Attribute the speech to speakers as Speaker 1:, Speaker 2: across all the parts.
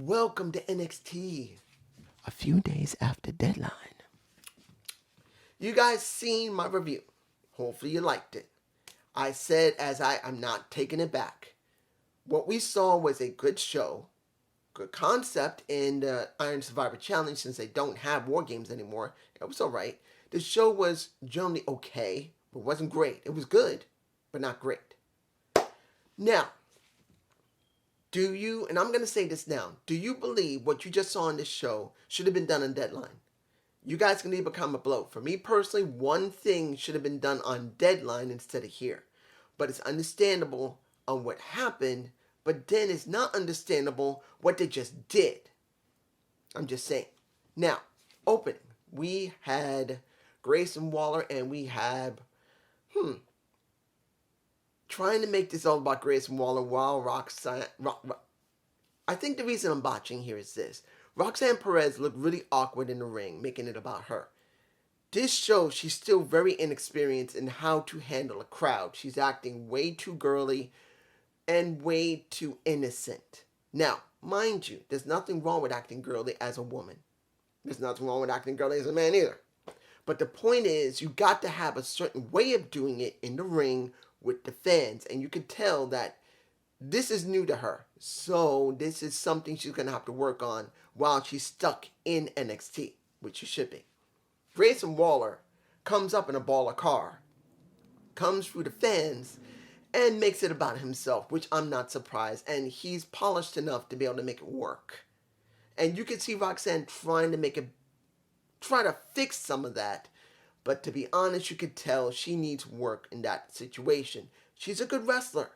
Speaker 1: Welcome to NXT. A few days after deadline. You guys seen my review. Hopefully you liked it. I said I'm not taking it back. What we saw was a good show, good concept in the Iron Survivor Challenge since they don't have War Games anymore. It was alright. The show was generally okay, but wasn't great. It was good, but not great. Now, do you, and I'm going to say this now, do you believe what you just saw on this show should have been done on deadline? You guys can leave a comment below. For me personally, one thing should have been done on deadline instead of here. But it's understandable on what happened, but then it's not understandable what they just did. I'm just saying. Now, opening. We had Grayson Waller and we have, trying to make this all about Grayson Waller while Roxanne... I think the reason I'm botching here is this. Roxanne Perez looked really awkward in the ring, making it about her. This shows she's still very inexperienced in how to handle a crowd. She's acting way too girly and way too innocent. Now, mind you, there's nothing wrong with acting girly as a woman. There's nothing wrong with acting girly as a man either. But the point is, you got to have a certain way of doing it in the ring with the fans. And you can tell that this is new to her. So this is something she's going to have to work on while she's stuck in NXT, which she should be. Grayson Waller comes up in a baller car, comes through the fans, and makes it about himself, which I'm not surprised. And he's polished enough to be able to make it work. And you can see Roxanne trying to fix some of that. But to be honest, you could tell she needs work in that situation. She's a good wrestler.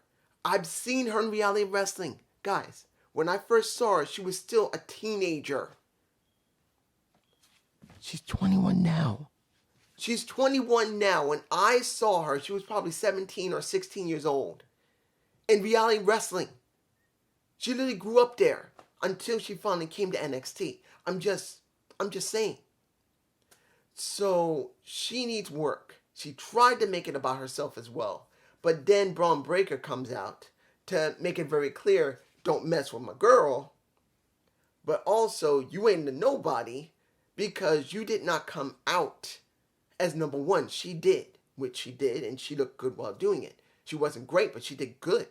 Speaker 1: I've seen her in reality wrestling. Guys, when I first saw her, she was still a teenager. She's 21 now. She's 21 now. When I saw her, she was probably 17 or 16 years old. In reality wrestling. She literally grew up there until she finally came to NXT. I'm just saying. So, she needs work. She tried to make it about herself as well. But then Braun Breaker comes out to make it very clear, don't mess with my girl. But also, you ain't a nobody because you did not come out as number one. She did, which she did, and she looked good while doing it. She wasn't great, but she did good.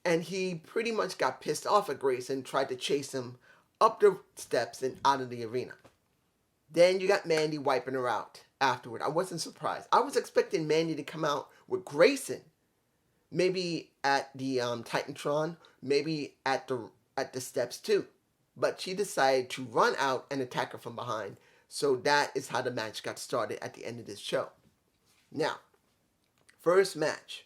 Speaker 1: And he pretty much got pissed off at Grayson and tried to chase him up the steps and out of the arena. Then you got Mandy wiping her out afterward. I wasn't surprised. I was expecting Mandy to come out with Grayson. Maybe at the Titantron, maybe at the steps too. But she decided to run out and attack her from behind. So that is how the match got started at the end of this show. Now, first match.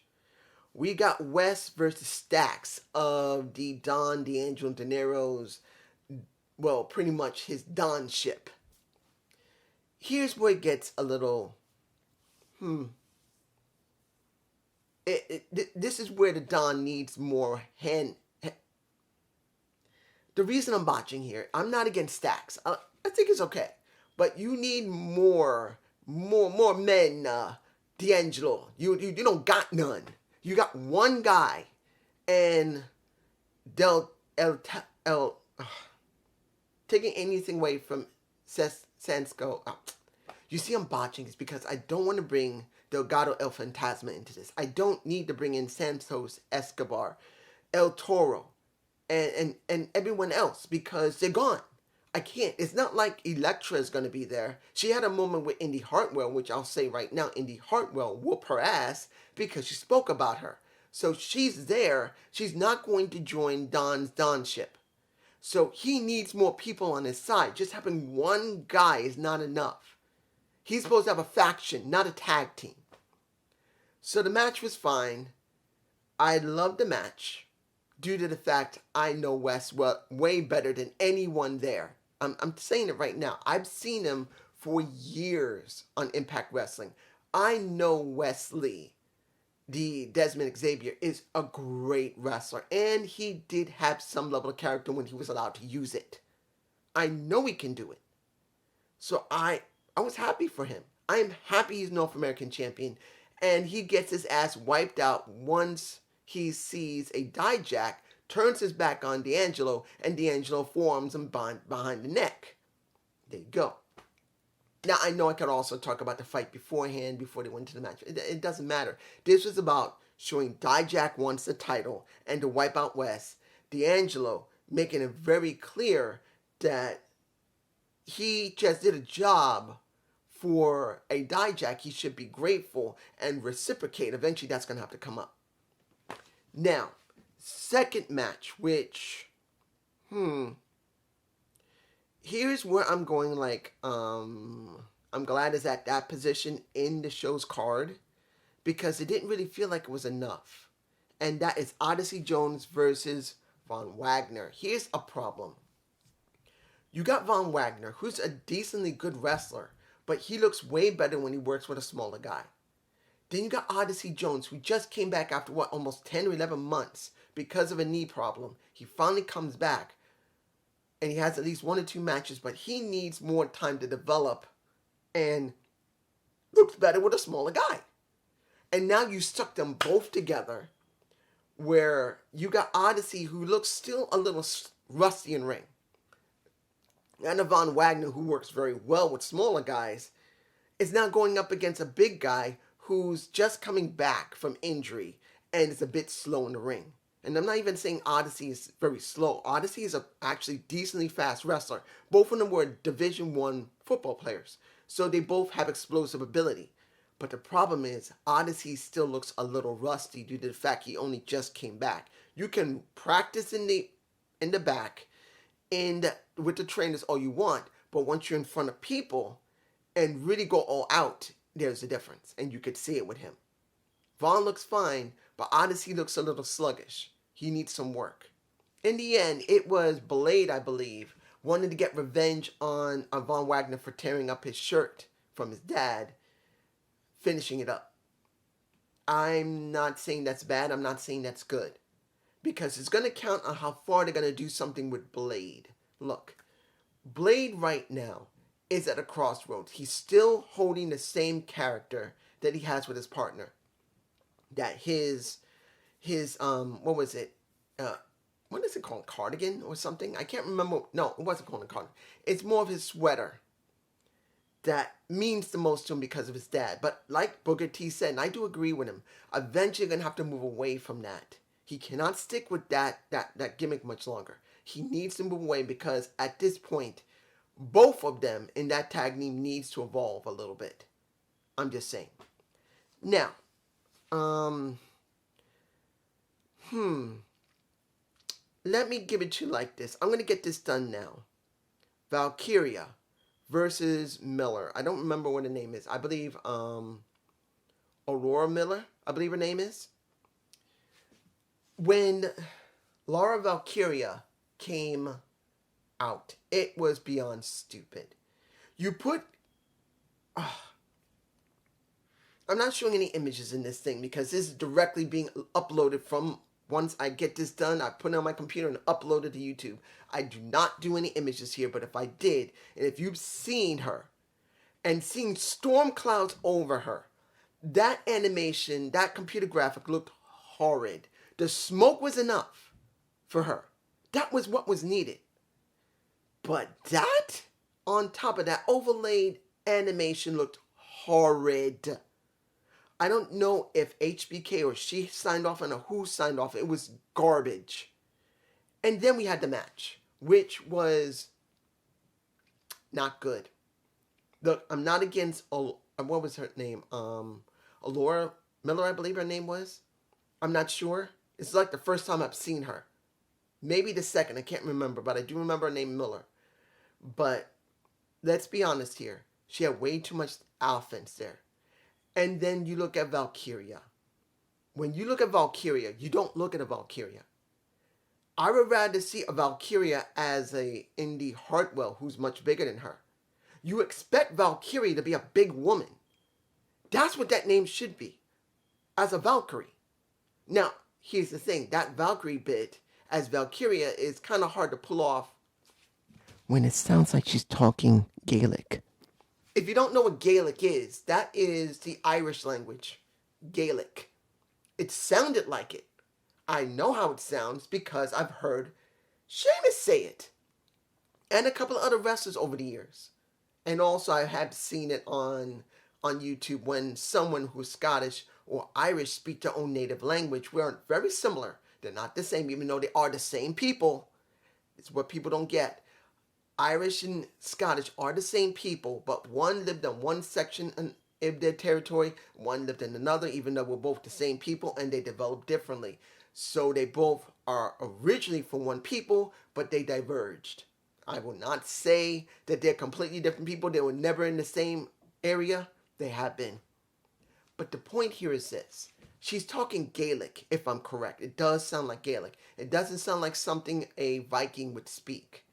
Speaker 1: We got Wes versus Stax of the Don D'Angelo De Niro's, well, pretty much his Don ship. Here's where it gets a little, this is where the Don needs more The reason I'm botching here, I'm not against Stax. I think it's okay. But you need more men, D'Angelo. You don't got none. You got one guy, and taking anything away from Sansko. You see I'm botching is because I don't want to bring Delgado El Fantasma into this. I don't need to bring in Santos Escobar, El Toro, and everyone else because they're gone. I can't. It's not like Elektra is going to be there. She had a moment with Indy Hartwell, which I'll say right now, Indy Hartwell whooped her ass because she spoke about her. So she's there. She's not going to join Don's Don ship. So he needs more people on his side. Just having one guy is not enough. He's supposed to have a faction, not a tag team. So the match was fine. I loved the match due to the fact I know Wes way better than anyone there. I'm saying it right now. I've seen him for years on Impact Wrestling. I know Wesley, the Desmond Xavier, is a great wrestler. And he did have some level of character when he was allowed to use it. I know he can do it. So I was happy for him. I am happy he's North American champion. And he gets his ass wiped out once he sees a Dijak turns his back on D'Angelo, and D'Angelo forms him behind the neck. There you go. Now, I know I could also talk about the fight beforehand, before they went to the match. It doesn't matter. This was about showing Dijak wants the title and to wipe out West. D'Angelo making it very clear that he just did a job for a Dijak. He should be grateful and reciprocate. Eventually, that's going to have to come up. Now, second match, which, here's where I'm going like, I'm glad it's at that position in the show's card, because it didn't really feel like it was enough. And that is Odyssey Jones versus Von Wagner. Here's a problem. You got Von Wagner, who's a decently good wrestler, but he looks way better when he works with a smaller guy. Then you got Odyssey Jones, who just came back after, almost 10 or 11 months because of a knee problem. He finally comes back, and he has at least 1 or 2 matches, but he needs more time to develop and looks better with a smaller guy. And now you stuck them both together, where you got Odyssey, who looks still a little rusty in ring, and Von Wagner, who works very well with smaller guys, is now going up against a big guy who's just coming back from injury and is a bit slow in the ring. And I'm not even saying Odyssey is very slow. Odyssey is actually decently fast wrestler. Both of them were Division I football players, so they both have explosive ability. But the problem is, Odyssey still looks a little rusty due to the fact he only just came back. You can practice in the back and with the trainers all you want, but once you're in front of people and really go all out, there's a difference, and you could see it with him. Vaughn looks fine, but Odyssey looks a little sluggish. He needs some work. In the end, it was Blade, I believe, wanted to get revenge on Von Wagner for tearing up his shirt from his dad, finishing it up. I'm not saying that's bad. I'm not saying that's good, because it's going to count on how far they're going to do something with Blade. Look, Blade right now is at a crossroads. He's still holding the same character that he has with his partner. That his what was it? What is it called? Cardigan or something? I can't remember. No, it wasn't called a cardigan. It's more of his sweater that means the most to him because of his dad. But like Booker T said, and I do agree with him, eventually you're going to have to move away from that. He cannot stick with that gimmick much longer. He needs to move away, because at this point, both of them in that tag team needs to evolve a little bit. I'm just saying. Now, let me give it to you like this. I'm going to get this done now. Valkyria versus Miller. I don't remember what her name is. I believe Aurora Miller, I believe her name is. When Laura Valkyria came out, it was beyond stupid. You put... I'm not showing any images in this thing, because this is directly being uploaded from... Once I get this done, I put it on my computer and upload it to YouTube. I do not do any images here, but if I did, and if you've seen her, and seen storm clouds over her, that animation, that computer graphic looked horrid. The smoke was enough for her. That was what was needed. But that, on top of that, overlaid animation looked horrid. I don't know if HBK or she signed off on, or who signed off. It was garbage. And then we had the match, which was not good. Look, I'm not against, what was her name? Alora Miller, I believe her name was. I'm not sure. It's like the first time I've seen her. Maybe the second, I can't remember, but I do remember her name Miller. But let's be honest here. She had way too much offense there. And then you look at Valkyria. When you look at Valkyria, you don't look at a Valkyria. I would rather see a Valkyria as a Indy Hartwell, who's much bigger than her. You expect Valkyria to be a big woman. That's what that name should be, as a Valkyrie. Now, here's the thing. That Valkyrie bit as Valkyria is kind of hard to pull off when it sounds like she's talking Gaelic. If you don't know what Gaelic is, that is the Irish language. Gaelic. It sounded like it. I know how it sounds because I've heard Sheamus say it. And a couple of other wrestlers over the years. And also I have seen it on YouTube when someone who's Scottish or Irish speak their own native language. We're very similar. They're not the same, even though they are the same people. It's what people don't get. Irish and Scottish are the same people, but one lived in one section of their territory, one lived in another, even though we're both the same people, and they develop differently. So they both are originally from one people, but they diverged. I will not say that they're completely different people. They were never in the same area. They have been. But the point here is this. She's talking Gaelic, if I'm correct. It does sound like Gaelic. It doesn't sound like something a Viking would speak.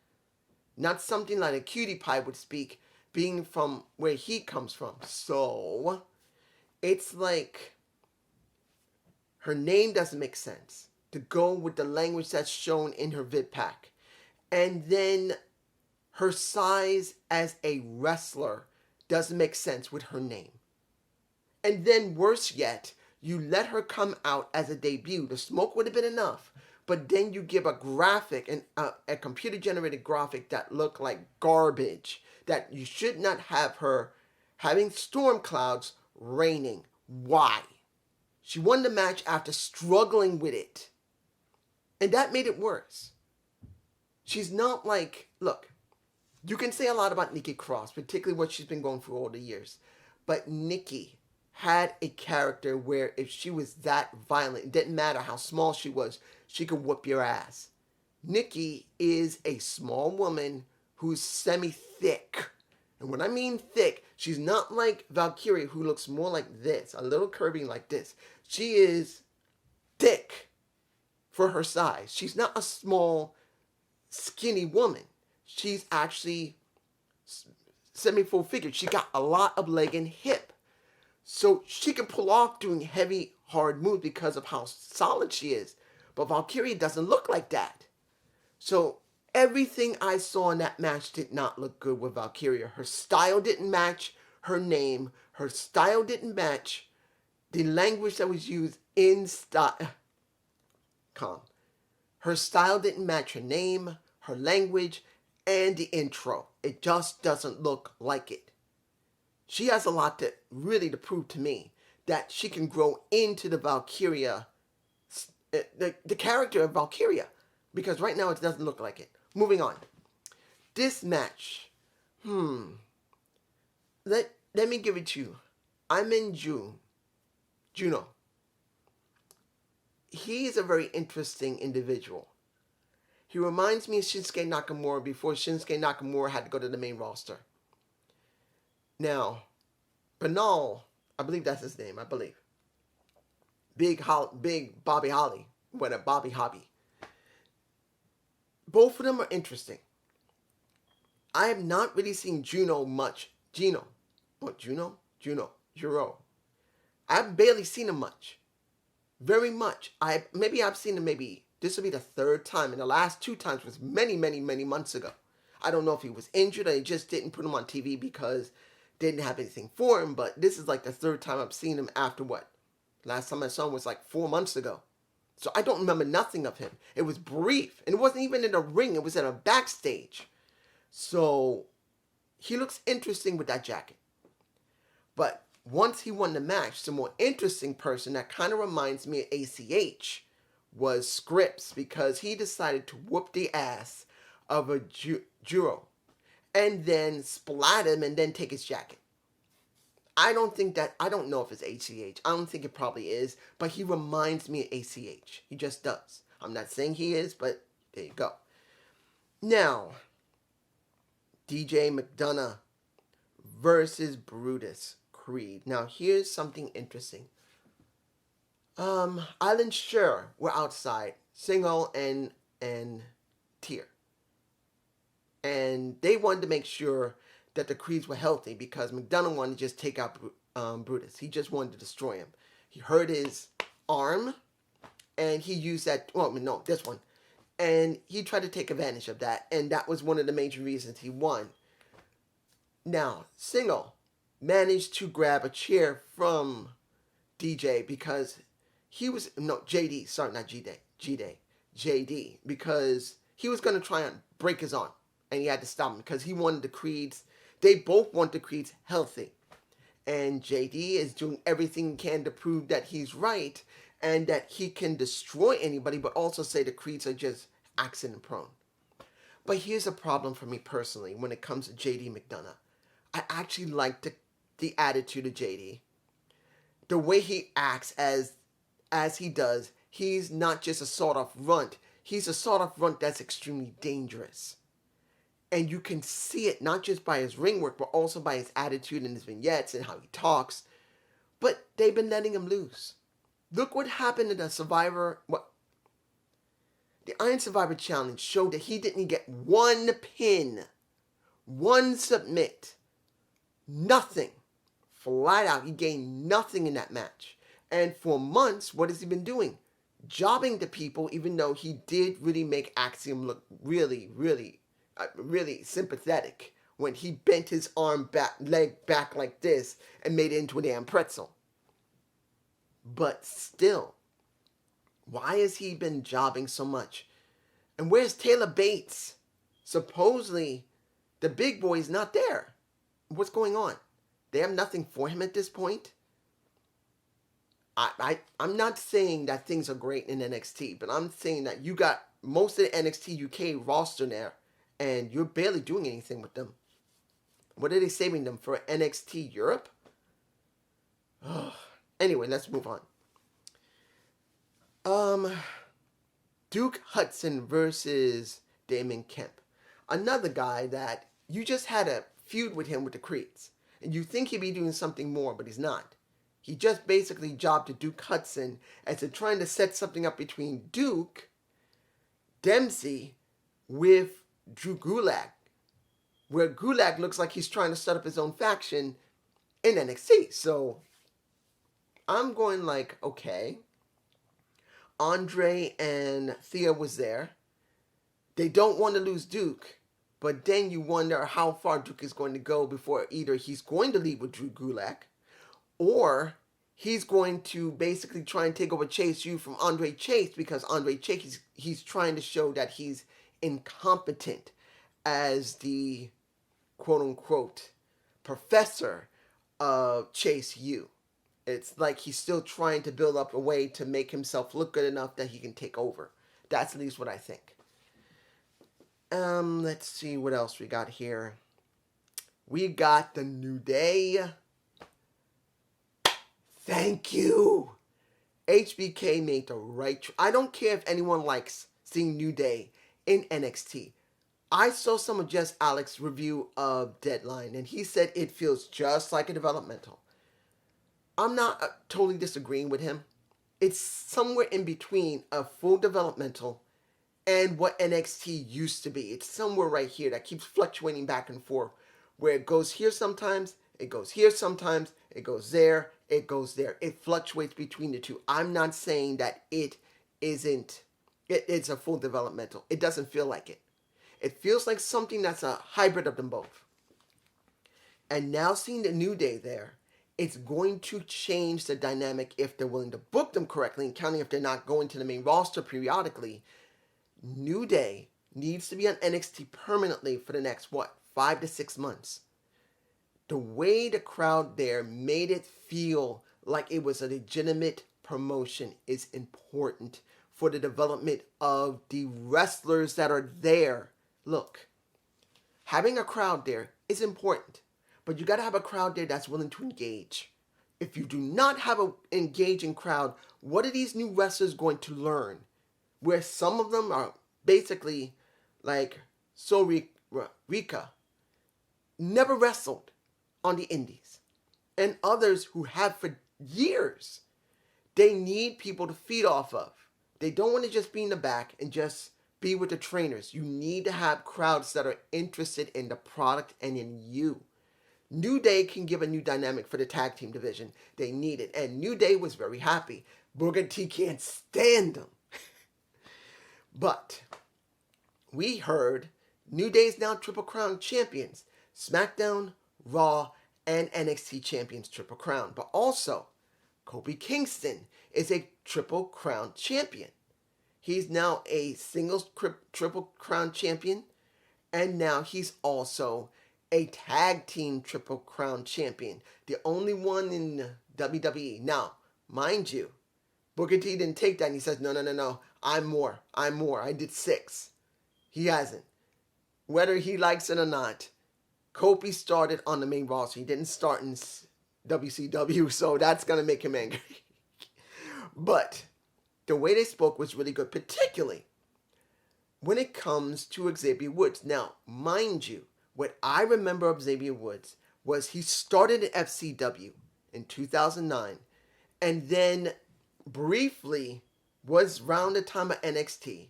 Speaker 1: Not something like a cutie pie would speak, being from where he comes from. So, it's like her name doesn't make sense to go with the language that's shown in her vid pack. And then her size as a wrestler doesn't make sense with her name. And then worse yet, you let her come out as a debut. The smoke would have been enough. But then you give a graphic, and a computer-generated graphic that looked like garbage. That you should not have her having storm clouds raining. Why? She won the match after struggling with it. And that made it worse. She's not like, look, you can say a lot about Nikki Cross, particularly what she's been going through all the years. But Nikki had a character where if she was that violent, it didn't matter how small she was, she could whoop your ass. Nikki is a small woman who's semi-thick. And when I mean thick, she's not like Valkyria, who looks more like this, a little curvy like this. She is thick for her size. She's not a small, skinny woman. She's actually semi-full figured. She got a lot of leg and hip. So she can pull off doing heavy, hard moves because of how solid she is. But Valkyria doesn't look like that. So everything I saw in that match did not look good with Valkyria. Her style didn't match her name. Her style didn't match the language that was used in style. Calm. Her style didn't match her name, her language, and the intro. It just doesn't look like it. She has a lot to prove to me that she can grow into the Valkyria, the character of Valkyria, because right now it doesn't look like it. Moving on. This match, let me give it to you. I'm in Juno. He is a very interesting individual. He reminds me of Shinsuke Nakamura before Shinsuke Nakamura had to go to the main roster. Now, Banal, I believe that's his name, Big Bobby Holly, Bobby Hobby. Both of them are interesting. I have not really seen Juro. I've barely seen him much. Very much. I've seen him this will be the third time, and the last two times was many, many, many months ago. I don't know if he was injured or they just didn't put him on TV because they didn't have anything for him, but this is like the third time I've seen him after what? Last time I saw him was like 4 months ago. So I don't remember nothing of him. It was brief, and it wasn't even in a ring. It was in a backstage. So he looks interesting with that jacket. But once he won the match, the more interesting person that kind of reminds me of ACH was Scripps, because he decided to whoop the ass of a Juro and then splat him and then take his jacket. I don't know if it's ACH. I don't think it probably is, but he reminds me of ACH. He just does. I'm not saying he is, but there you go. Now, DJ McDonough versus Brutus Creed. Now, here's something interesting. Island Sure were outside, Single and Tier. And they wanted to make sure that the Creeds were healthy because McDonough wanted to just take out Brutus. He just wanted to destroy him. He hurt his arm, and he used that, this one. And he tried to take advantage of that, and that was one of the major reasons he won. Now, Single managed to grab a chair from DJ because JD, sorry, not JD, because he was going to try and break his arm, and he had to stop him because he wanted the Creeds. They both want the Creeds healthy, and JD is doing everything he can to prove that he's right and that he can destroy anybody, but also say the Creeds are just accident prone. But here's a problem for me personally when it comes to JD McDonough. I actually like the attitude of JD. The way he acts as he does, he's not just a sort of runt. He's a sort of runt that's extremely dangerous. And you can see it not just by his ring work, but also by his attitude and his vignettes and how he talks. But they've been letting him loose. Look what happened in the the Iron Survivor Challenge showed that he didn't get one pin, one submit, nothing. Flat out, he gained nothing in that match. And for months, what has he been doing? Jobbing to people, even though he did really make Axiom look really, really, really sympathetic when he bent his leg back like this and made it into a damn pretzel. But still, why has he been jobbing so much? And where's Taylor Bates? Supposedly, the big boy is not there. What's going on? They have nothing for him at this point. I'm not saying that things are great in NXT, but I'm saying that you got most of the NXT UK roster there, and you're barely doing anything with them. What are they saving them for, NXT Europe? Anyway, let's move on. Duke Hudson versus Damon Kemp. Another guy that you just had a feud with him with the Creeds. And you think he'd be doing something more, but he's not. He just basically jobbed to Duke Hudson as they're trying to set something up between Duke, Dempsey, with Drew Gulak. Where Gulak looks like he's trying to set up his own faction in NXT. So, I'm going like, okay. Andre and Thea was there. They don't want to lose Duke. But then you wonder how far Duke is going to go before either he's going to leave with Drew Gulak, or he's going to basically try and take over Chase U from Andre Chase, because Andre Chase, he's trying to show that he's incompetent as the quote-unquote professor of Chase U. It's like he's still trying to build up a way to make himself look good enough that he can take over. That's at least what I think. Let's see what else we got here. We got the New Day. Thank you. HBK made the right I don't care if anyone likes seeing New Day in NXT. I saw some of Jess Alex's review of Deadline, and he said it feels just like a developmental. I'm not totally disagreeing with him. It's somewhere in between a full developmental and what NXT used to be. It's somewhere right here that keeps fluctuating back and forth, where it goes here sometimes, it goes here sometimes, it goes there, it goes there. It fluctuates between the two. I'm not saying that it's a full developmental. It doesn't feel like it. It feels like something that's a hybrid of them both. And now seeing the New Day there, it's going to change the dynamic if they're willing to book them correctly, and counting if they're not going to the main roster periodically. New Day needs to be on NXT permanently for the next, 5 to 6 months. The way the crowd there made it feel like it was a legitimate promotion is important for the development of the wrestlers that are there. Look, having a crowd there is important, but you got to have a crowd there that's willing to engage. If you do not have an engaging crowd, what are these new wrestlers going to learn? Where some of them are basically like Rika, never wrestled on the indies, and others who have for years. They need people to feed off of. They don't want to just be in the back and just be with the trainers. You need to have crowds that are interested in the product and in you. New Day can give a new dynamic for the tag team division. They need it. And New Day was very happy. Booker T can't stand them. But we heard New Day is now Triple Crown champions. SmackDown, Raw, and NXT champions Triple Crown. But also, Kofi Kingston is a Triple Crown champion. He's now a singles triple crown champion, and now he's also a tag team triple crown champion. The only one in WWE. Now, mind you, Booker T didn't take that and he says, no, no, no, no. I'm more. I'm more. I did 6. He hasn't. Whether he likes it or not, Kofi started on the main roster. He didn't start in WCW, so that's going to make him angry. But the way they spoke was really good, particularly when it comes to Xavier Woods. Now, mind you, what I remember of Xavier Woods was he started at FCW in 2009 and then briefly was around the time of NXT.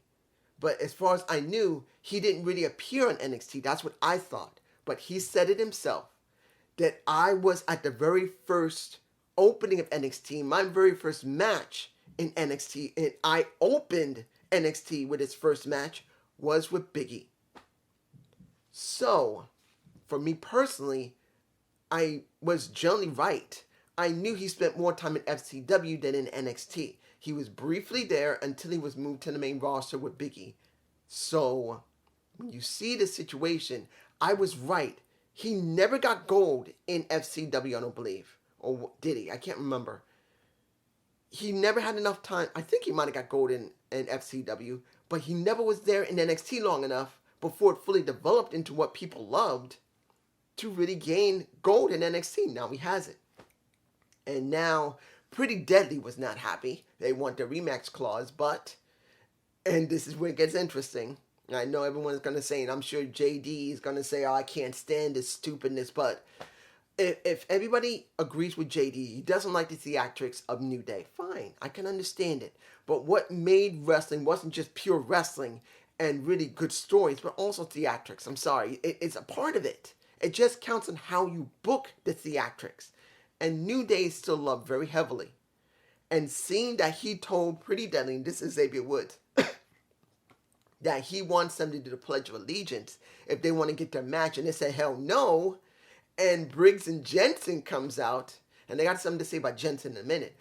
Speaker 1: But as far as I knew, he didn't really appear on NXT. That's what I thought. But he said it himself that I was at the very first opening of NXT, my very first match in NXT, and I opened NXT with his first match was with Big E. So, for me personally, I was generally right. I knew he spent more time in FCW than in NXT. He was briefly there until he was moved to the main roster with Big E. So, when you see the situation, I was right. He never got gold in FCW, I don't believe. Or did he? I can't remember. He never had enough time. I think he might have got gold in FCW, but he never was there in NXT long enough before it fully developed into what people loved to really gain gold in NXT. Now he has it. And now, Pretty Deadly was not happy. They want the rematch clause, but, and this is where it gets interesting. I know everyone's going to say, and I'm sure JD is going to say, oh, I can't stand this stupidness, but if everybody agrees with JD, he doesn't like the theatrics of New Day, fine, I can understand it. But what made wrestling wasn't just pure wrestling and really good stories, but also theatrics. I'm sorry, it's a part of it. It just counts on how you book the theatrics. And New Day is still loved very heavily. And seeing that he told Pretty Deadly, and this is Xavier Woods, that he wants them to do the Pledge of Allegiance if they want to get their match, and they said, hell no. And Briggs and Jensen comes out, and they got something to say about Jensen in a minute,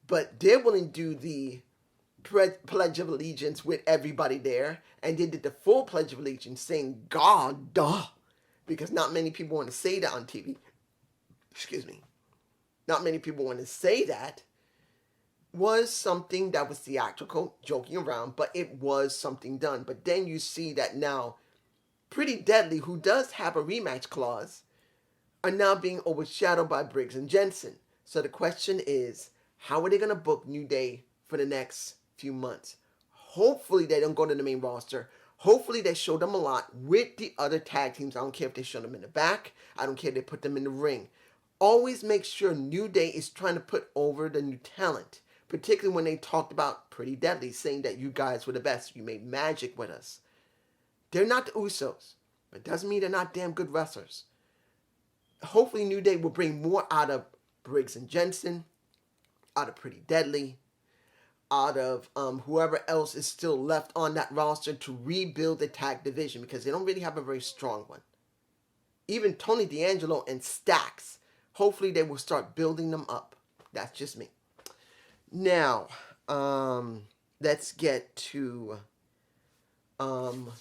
Speaker 1: but they're willing to do the Pledge of Allegiance with everybody there, and they did the full Pledge of Allegiance saying God, duh, because not many people want to say that on TV. Excuse me. Not many people want to say that. Was something that was theatrical, joking around, but it was something done. But then you see that now Pretty Deadly, who does have a rematch clause, are now being overshadowed by Briggs and Jensen. So the question is, how are they going to book New Day for the next few months? Hopefully they don't go to the main roster. Hopefully they show them a lot with the other tag teams. I don't care if they show them in the back. I don't care if they put them in the ring. Always make sure New Day is trying to put over the new talent. Particularly when they talked about Pretty Deadly, saying that you guys were the best. You made magic with us. They're not the Usos. But it doesn't mean they're not damn good wrestlers. Hopefully New Day will bring more out of Briggs and Jensen, out of Pretty Deadly, out of whoever else is still left on that roster to rebuild the tag division, because they don't really have a very strong one. Even Tony D'Angelo and Stax, hopefully they will start building them up. That's just me. Now, let's get to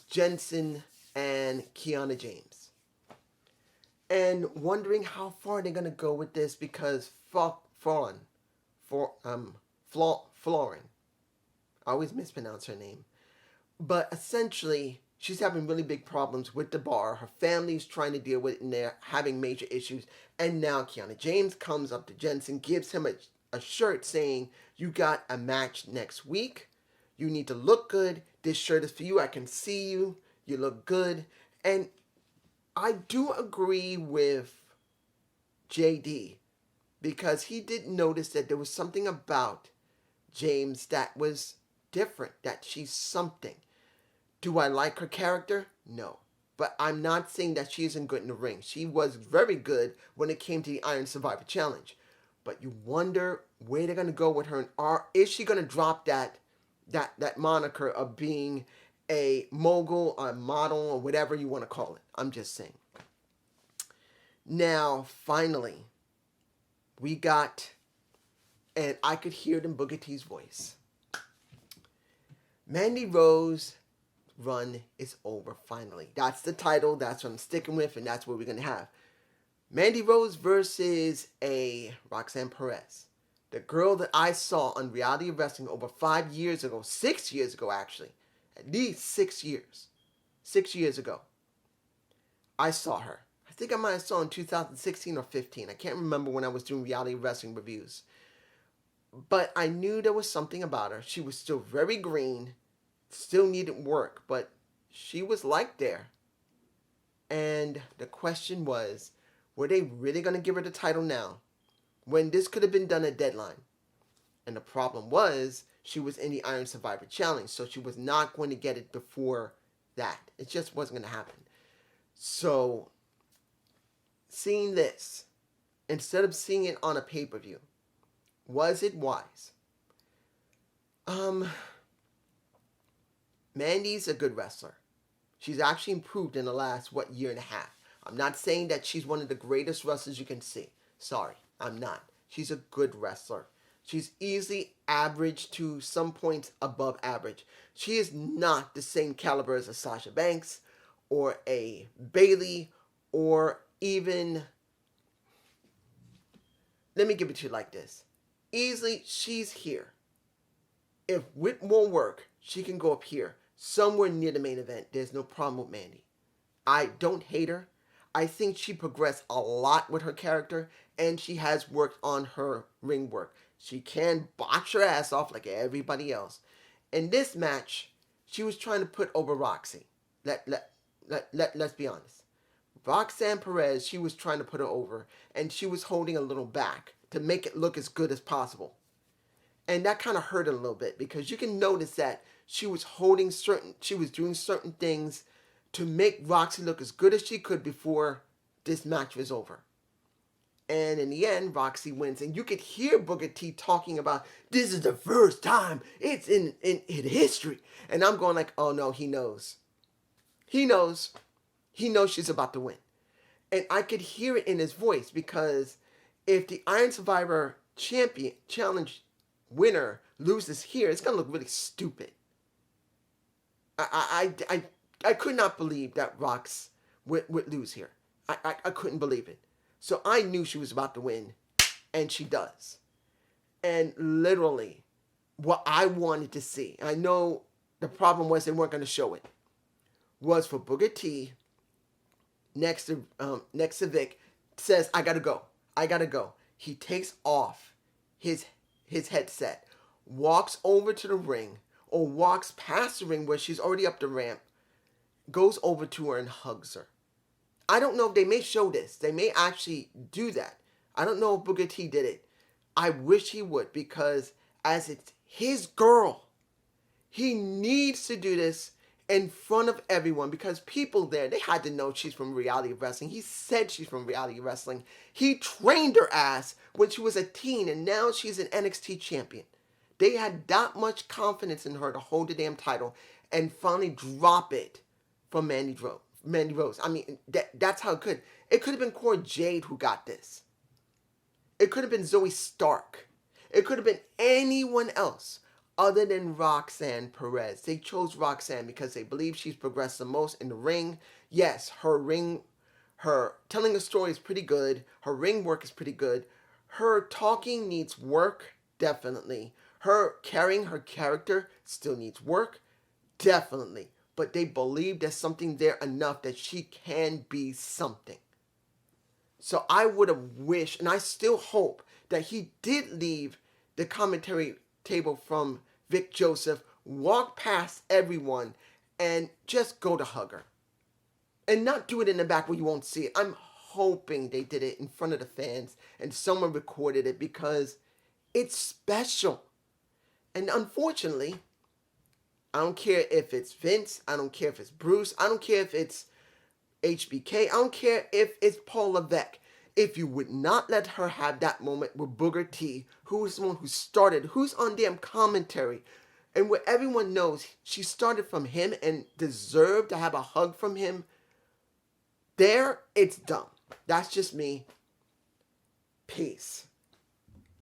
Speaker 1: Jensen and Kiana James. And wondering how far they're going to go with this, because Florin, I always mispronounce her name. But essentially, she's having really big problems with the bar. Her family's trying to deal with it, and they're having major issues. And now Kiana James comes up to Jensen, gives him a shirt saying, you got a match next week. You need to look good. This shirt is for you. I can see you. You look good. And I do agree with JD, because he did notice that there was something about James that was different, that she's something. Do I like her character? No. But I'm not saying that she isn't good in the ring. She was very good when it came to the Iron Survivor Challenge. But you wonder where they're going to go with her. And is she going to drop that moniker of being a mogul, a model, or whatever you want to call it? I'm just saying. Now, finally, we got, and I could hear it in Booker T's voice, Mandy Rose run is over finally. That's the title. That's what I'm sticking with, and that's what we're gonna have. Mandy Rose versus a Roxanne Perez, the girl that I saw on Reality of Wrestling over 5 years ago, 6 years ago actually, at least 6 years. 6 years ago, I saw her. I think I might have saw her in 2016 or 15. I can't remember when I was doing Reality of Wrestling reviews. But I knew there was something about her. She was still very green, still needed work, but she was liked there. And the question was, were they really going to give her the title now? When this could have been done at Deadline. And the problem was, she was in the Iron Survivor Challenge, so she was not going to get it before that. It just wasn't going to happen. So, seeing this, instead of seeing it on a pay-per-view, was it wise? Mandy's a good wrestler. She's actually improved in the last, year and a half. I'm not saying that she's one of the greatest wrestlers you can see. Sorry, I'm not. She's a good wrestler. She's easily average to some points above average. She is not the same caliber as a Sasha Banks or a Bayley or even... Let me give it to you like this. Easily, she's here. If with more work, she can go up here, somewhere near the main event. There's no problem with Mandy. I don't hate her. I think she progressed a lot with her character, and she has worked on her ring work. She can box her ass off like everybody else. In this match, she was trying to put over Roxy. Let's be honest. Roxanne Perez, she was trying to put her over, and she was holding a little back to make it look as good as possible. And that kind of hurt a little bit, because you can notice that she was doing certain things to make Roxy look as good as she could before this match was over. And in the end, Roxy wins. And you could hear Booker T talking about, this is the first time it's in history. And I'm going like, oh no, he knows. He knows. He knows she's about to win. And I could hear it in his voice, because if the Iron Survivor Challenge winner loses here, it's going to look really stupid. I could not believe that Rox would lose here. I couldn't believe it. So I knew she was about to win, and she does. And literally, what I wanted to see, I know the problem was they weren't going to show it, was for Booker T, next to Vic, says, I gotta go. He takes off his headset, walks over to the ring, or walks past the ring where she's already up the ramp, goes over to her and hugs her. I don't know if they may show this. They may actually do that. I don't know if Booker T did it. I wish he would, because as it's his girl, he needs to do this in front of everyone, because people there, they had to know she's from Reality of Wrestling. He said she's from Reality of Wrestling. He trained her ass when she was a teen, and now she's an NXT champion. They had that much confidence in her to hold the damn title and finally drop it from Mandy Rose. I mean, that's how it could. It could have been Cora Jade who got this. It could have been Zoe Stark. It could have been anyone else other than Roxanne Perez. They chose Roxanne because they believe she's progressed the most in the ring. Yes, her telling a story is pretty good. Her ring work is pretty good. Her talking needs work, definitely. Her carrying her character still needs work, definitely. But they believe there's something there enough that she can be something. So I would have wished, and I still hope, that he did leave the commentary table from Vic Joseph, walk past everyone, and just go to hug her. And not do it in the back where you won't see it. I'm hoping they did it in front of the fans and someone recorded it, because it's special. And unfortunately, I don't care if it's Vince, I don't care if it's Bruce, I don't care if it's HBK, I don't care if it's Paul Levesque. If you would not let her have that moment with Booker T, who is the one who started, who's on damn commentary, and where everyone knows she started from him and deserved to have a hug from him, there, it's dumb. That's just me. Peace.